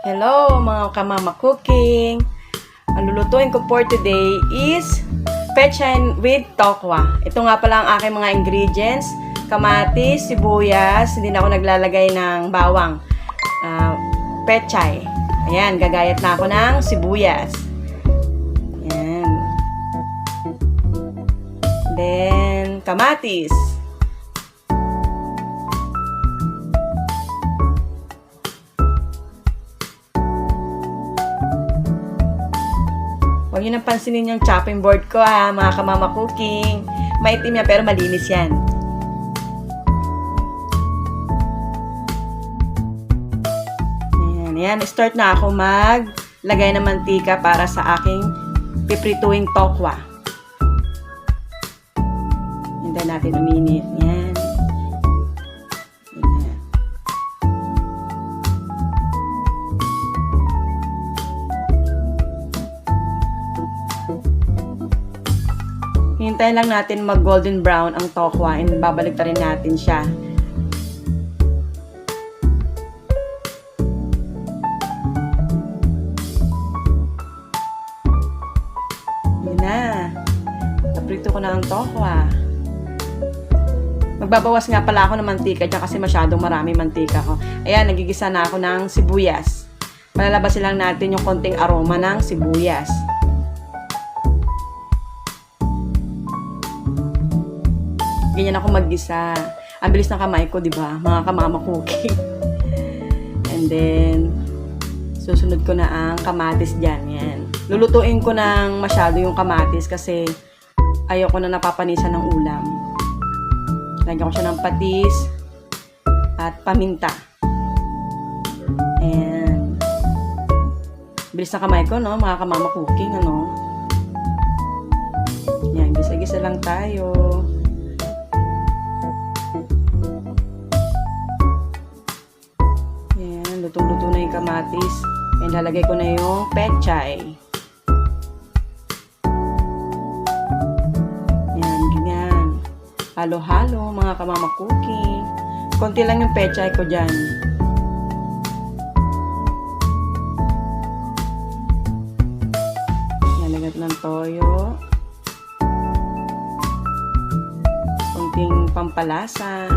Hello mga kamama cooking! Ang lulutuin ko for today is pechay with tokwa. Ito nga pala ang aking mga ingredients. Kamatis, sibuyas, hindi na ako naglalagay ng bawang. Pechay. Ayan, gagayat na ako ng sibuyas. Ayan. Then, kamatis. Huwag nyo nang pansinin yung chopping board ko mga kamama cooking. Maitim yan pero malinis yan. Ayan, start na ako maglagay ng mantika para sa aking piprituing tokwa. Hintayin natin uminit. Yan. Hintayin lang natin mag golden brown ang tokwa and babalik na rin natin siya. Yun na. Naprito ko na ang tokwa. Magbabawas nga pala ako ng mantika dyan kasi masyadong marami mantika ko. Ayan, nagigisa na ako ng sibuyas. Palalabasin lang natin yung konting aroma ng sibuyas. Ganyan ako mag-gisa. Ang bilis ng kamay ko, di ba? Mga kamama cooking. And then, susunod ko na ang kamatis dyan. Yan. Lulutuin ko ng masyado yung kamatis kasi ayoko na napapanisan ng ulam. Lagyan ko siya ng patis at paminta. Ayan. Bilis ng kamay ko, no? Mga kamama cooking, ano? Yan. Gisa-gisa lang tayo. Lutong-luto na yung kamatis. And lalagay ko na yung pechay. Yan, ganyan. Halo-halo, mga kamama cooking. Konti lang yung pechay ko dyan. Nalagay ng toyo. Konting pampalasa.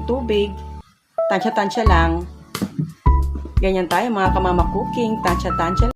Tubig, tansya-tansya lang. Ganyan tayo mga kamama cooking, tansya-tansya.